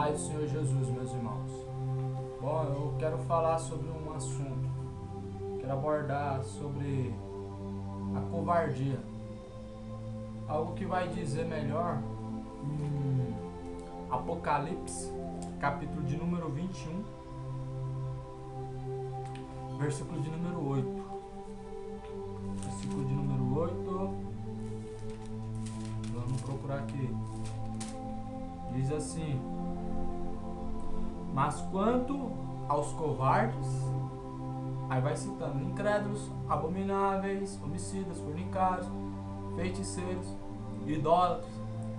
Paz do Senhor Jesus, meus irmãos. Bom, eu quero falar sobre um assunto. Quero abordar sobre a covardia. Algo que vai dizer melhor em Apocalipse, capítulo de número 21, versículo de número 8. Versículo de número 8. Vamos procurar aqui. Diz assim: mas quanto aos covardes, aí vai citando: incrédulos, abomináveis, homicidas, fornicários, feiticeiros, idólatras,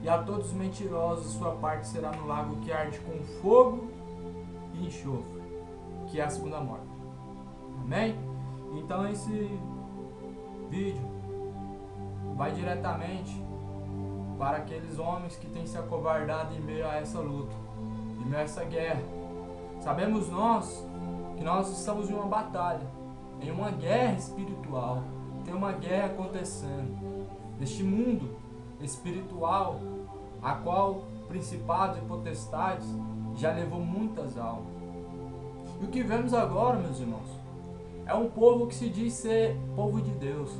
e a todos os mentirosos, sua parte será no lago que arde com fogo e enxofre, que é a segunda morte. Amém? Então esse vídeo vai diretamente para aqueles homens que têm se acovardado em meio a essa luta, em meio a essa guerra. Sabemos nós que nós estamos em uma batalha, em uma guerra espiritual. Tem uma guerra acontecendo neste mundo espiritual, a qual principados e potestades já levou muitas almas. E o que vemos agora, meus irmãos, é um povo que se diz ser povo de Deus,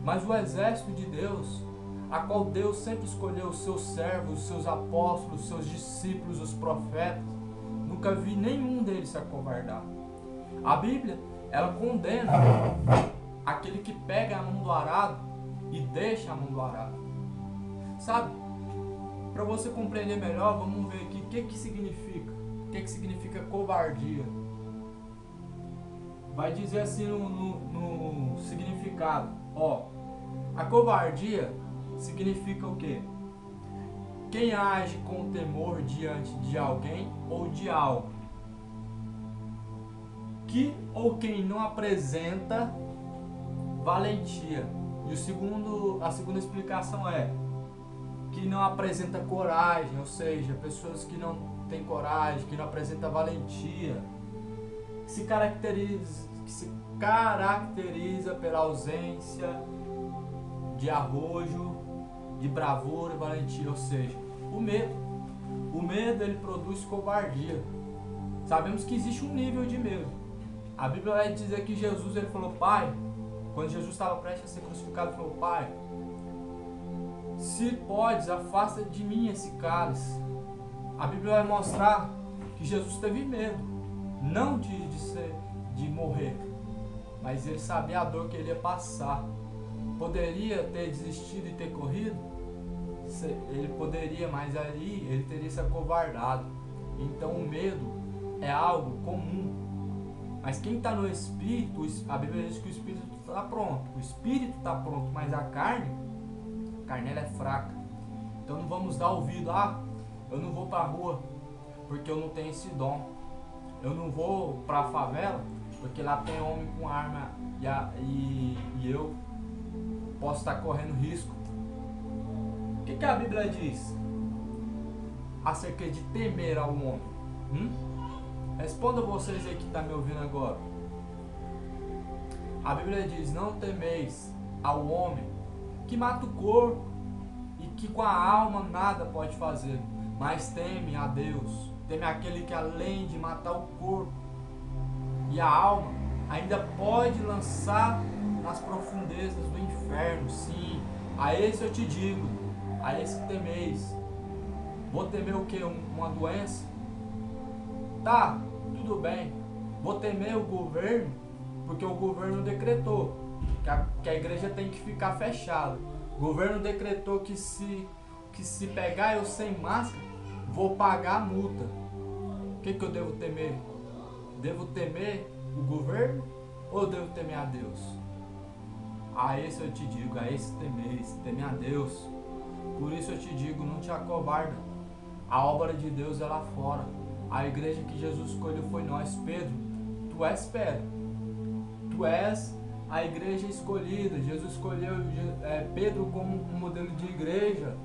mas o exército de Deus, a qual Deus sempre escolheu os seus servos, os seus apóstolos, os seus discípulos, os profetas, nunca vi nenhum deles se acovardar. A Bíblia, ela condena aquele que pega a mão do arado e deixa a mão do arado. Sabe? Para você compreender melhor, vamos ver aqui o que significa. O que significa covardia? Vai dizer assim no significado. Ó, a covardia significa o quê? Quem age com temor diante de alguém ou de algo. Que ou quem não apresenta valentia. E a segunda explicação é que não apresenta coragem, ou seja, pessoas que não têm coragem, que não apresentam valentia, que se caracteriza pela ausência de arrojo, de bravura e valentia, ou seja, o medo. O medo, ele produz covardia. Sabemos que existe um nível de medo. A Bíblia vai dizer que Jesus, ele falou: Pai, quando Jesus estava prestes a ser crucificado, ele falou: Pai, se podes, afasta de mim esse cálice. A Bíblia vai mostrar que Jesus teve medo, não de morrer, mas ele sabia a dor que ele ia passar. Poderia ter desistido e ter corrido? Ele poderia, mas ali ele teria se acovardado. Então o medo é algo comum. Mas quem está no Espírito, a Bíblia diz que o Espírito está pronto. O Espírito está pronto, mas a carne ela é fraca. Então não vamos dar ouvido. Eu não vou para a rua porque eu não tenho esse dom. Eu não vou para a favela porque lá tem homem com arma e eu posso estar correndo risco. O que a Bíblia diz acerca de temer ao homem? Responda vocês aí que estão me ouvindo agora. A Bíblia diz: não temeis ao homem que mata o corpo e que com a alma nada pode fazer, mas teme a Deus. Teme aquele que além de matar o corpo e a alma, ainda pode lançar nas profundezas do inferno. Sim, a esse eu te digo, a esse temeis. Vou temer o que? Uma doença? Tá, tudo bem. Vou temer o governo, porque o governo decretou que a igreja tem que ficar fechada. O governo decretou que se pegar eu sem máscara, vou pagar a multa. O que eu devo temer? Devo temer o governo ou devo temer a Deus? A esse eu te digo, a esse temeis, teme a Deus. Por isso eu te digo, não te acovarda. A obra de Deus é lá fora. A igreja que Jesus escolheu foi nós. Pedro, tu és Pedro. Tu és a igreja escolhida. Jesus escolheu Pedro como um modelo de igreja.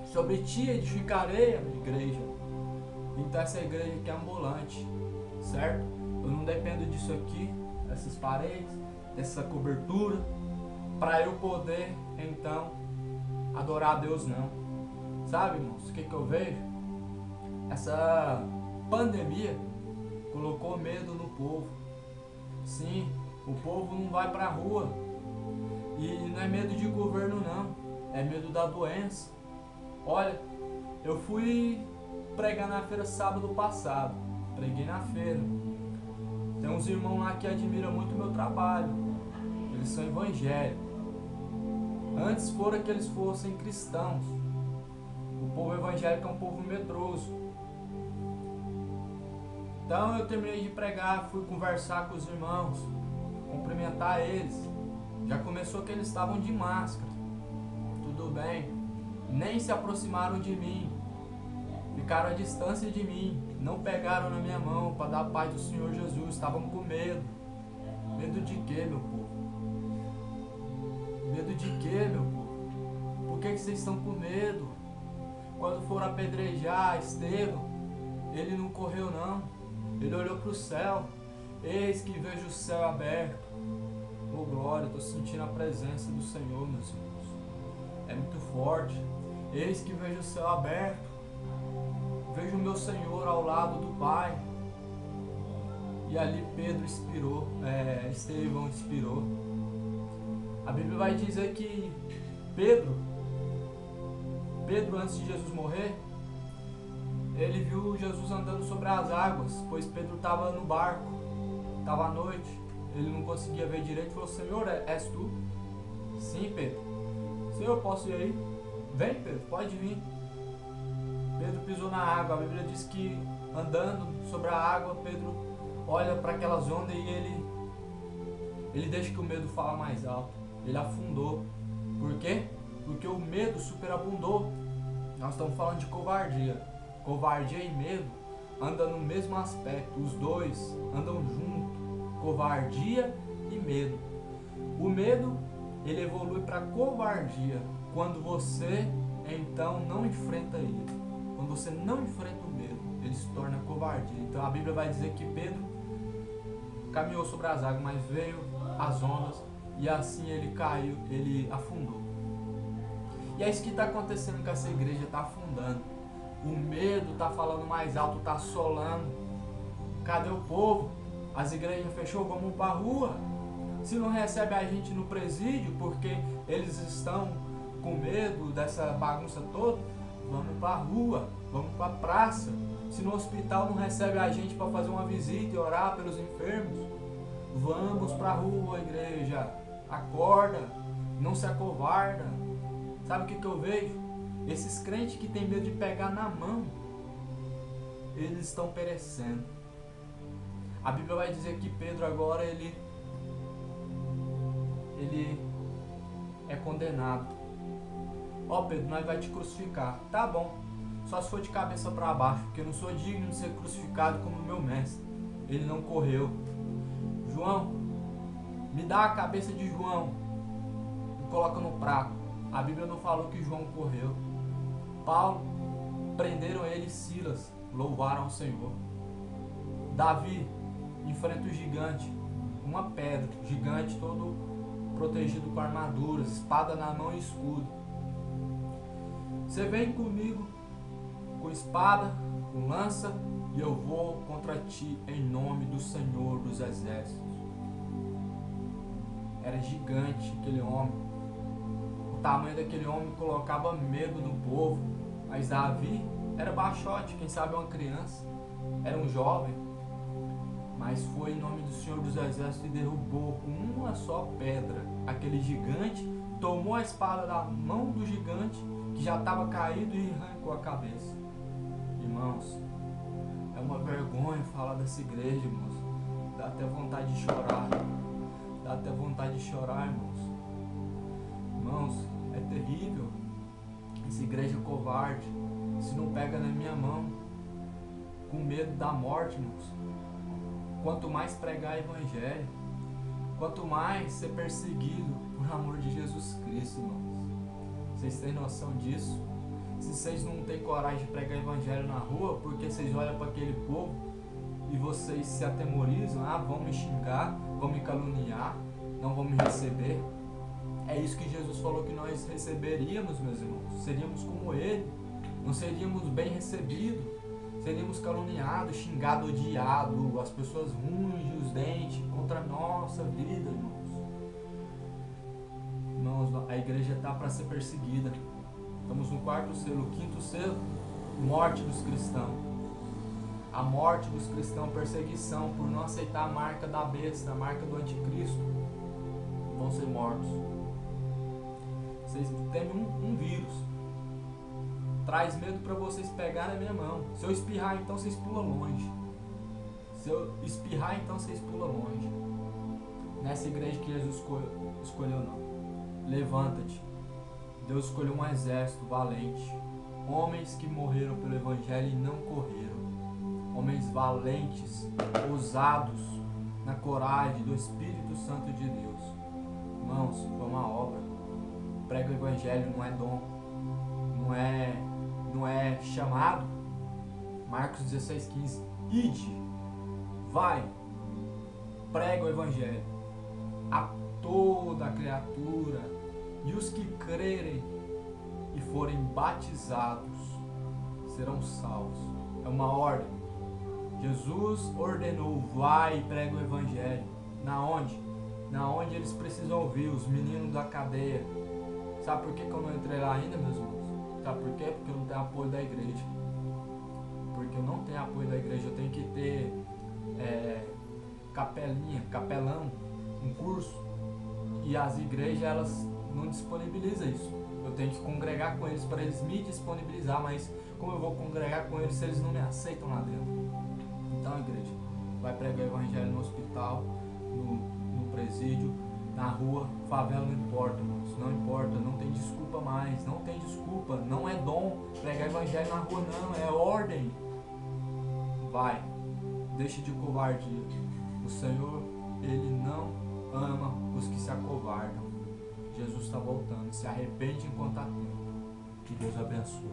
Sobre ti edificarei a igreja. Então essa igreja que é ambulante, certo? Eu não dependo disso aqui, dessas paredes, dessa cobertura, para eu poder então adorar a Deus, não. Sabe, irmãos, o que eu vejo? Essa pandemia colocou medo no povo. Sim, o povo não vai pra rua. E não é medo de governo não, é medo da doença. Olha, eu fui pregar na feira sábado passado. Preguei na feira. Tem uns irmãos lá que admiram muito o meu trabalho. Eles são evangélicos. Antes fora que eles fossem cristãos. O povo evangélico é um povo medroso. Então eu terminei de pregar, fui conversar com os irmãos, cumprimentar eles. Já começou que eles estavam de máscara. Tudo bem. Nem se aproximaram de mim. Ficaram à distância de mim. Não pegaram na minha mão para dar a paz do Senhor Jesus. Estavam com medo. Medo de quê, meu povo? Medo de quê, meu povo? Por que vocês estão com medo? Quando foram apedrejar Estevão, ele não correu não. Ele olhou para o céu. Eis que vejo o céu aberto. Oh glória, estou sentindo a presença do Senhor, meus irmãos. É muito forte. Eis que vejo o céu aberto. Vejo o meu Senhor ao lado do Pai. E ali Pedro inspirou, Estevão inspirou. A Bíblia vai dizer que Pedro antes de Jesus morrer, ele viu Jesus andando sobre as águas, pois Pedro estava no barco, estava à noite, ele não conseguia ver direito, falou: Senhor, és tu? Sim, Pedro. Senhor, posso ir aí? Vem, Pedro, pode vir. Pedro pisou na água. A Bíblia diz que andando sobre a água, Pedro olha para aquelas ondas e ele deixa que o medo fala mais alto. Ele afundou. Por quê? Porque o medo superabundou. Nós estamos falando de covardia. Covardia e medo andam no mesmo aspecto. Os dois andam juntos. Covardia e medo. O medo, ele evolui para covardia quando você então não enfrenta ele. Quando você não enfrenta o medo, ele se torna covardia. Então a Bíblia vai dizer que Pedro caminhou sobre as águas, mas veio as ondas e assim ele caiu, ele afundou. E é isso que está acontecendo com essa igreja, está afundando. O medo está falando mais alto, está assolando. Cadê o povo? As igrejas fechou, vamos para a rua. Se não recebe a gente no presídio porque eles estão com medo dessa bagunça toda, vamos para a rua, vamos para a praça. Se no hospital não recebe a gente para fazer uma visita e orar pelos enfermos, vamos para a rua, igreja. Acorda, não se acovarda. Sabe o que eu vejo? Esses crentes que têm medo de pegar na mão, eles estão perecendo. A Bíblia vai dizer que Pedro agora ele é condenado. Ó Pedro, nós vai te crucificar. Tá bom, só se for de cabeça para baixo, porque eu não sou digno de ser crucificado como meu mestre. Ele não correu. João, me dá a cabeça de João e coloca no prato. A Bíblia não falou que João correu. Paulo, prenderam ele e Silas, louvaram ao Senhor. Davi enfrenta o gigante, uma pedra, gigante todo protegido com armaduras, espada na mão e escudo. Você vem comigo com espada, com lança, e eu vou contra ti em nome do Senhor dos Exércitos. Era gigante aquele homem. O tamanho daquele homem colocava medo no povo. Mas Davi era baixote, quem sabe uma criança, era um jovem. Mas foi em nome do Senhor dos Exércitos e derrubou com uma só pedra aquele gigante, tomou a espada da mão do gigante, que já estava caído, e arrancou a cabeça. Irmãos, é uma vergonha falar dessa igreja, irmãos. Dá até vontade de chorar. Dá até vontade de chorar, irmãos. Irmãos, é terrível. Essa igreja covarde, se não pega na minha mão, com medo da morte, irmãos. Quanto mais pregar evangelho, quanto mais ser perseguido por amor de Jesus Cristo, irmãos. Vocês têm noção disso? Se vocês não têm coragem de pregar evangelho na rua, porque vocês olham para aquele povo e vocês se atemorizam, vão me xingar, vão me caluniar, não vão me receber. É isso que Jesus falou que nós receberíamos, meus irmãos. Seríamos como Ele, não seríamos bem recebidos. seríamos caluniados, xingados, odiados, as pessoas rungem os dentes contra a nossa vida, irmãos. Irmãos, a igreja está para ser perseguida. Estamos no quarto selo. O quinto selo, morte dos cristãos. A morte dos cristãos, perseguição por não aceitar a marca da besta, a marca do anticristo, vão ser mortos. Vocês temem um vírus, traz medo para vocês pegarem na minha mão. Se eu espirrar, então vocês pulam longe. Se eu espirrar, então vocês pulam longe. Nessa igreja que Jesus escolheu não. Levanta-te. Deus escolheu um exército valente, homens que morreram pelo evangelho e não correram. Homens valentes, ousados na coragem do Espírito Santo de Deus. Irmãos, foi uma obra. Prega o evangelho, não é dom, não é chamado. Marcos 16:15. Ide, vai, prega o evangelho a toda criatura, e os que crerem e forem batizados serão salvos. É uma ordem. Jesus ordenou, vai e prega o evangelho. Na onde? Na onde eles precisam ouvir, os meninos da cadeia. Sabe por que eu não entrei lá ainda, meus irmãos? Sabe por quê? Porque eu não tenho apoio da igreja. Porque eu não tenho apoio da igreja. Eu tenho que ter capelão, um curso. E as igrejas, elas não disponibilizam isso. Eu tenho que congregar com eles para eles me disponibilizar. Mas como eu vou congregar com eles se eles não me aceitam lá dentro? Então, igreja, vai pregar o evangelho no hospital, no presídio, na rua, favela, não importa, irmãos, não importa, não tem desculpa mais, não tem desculpa, não é dom pregar evangelho na rua, não, é ordem. Vai, deixe de covardia. O Senhor, Ele não ama os que se acovardam. Jesus está voltando, se arrepende enquanto há tempo. Que Deus abençoe.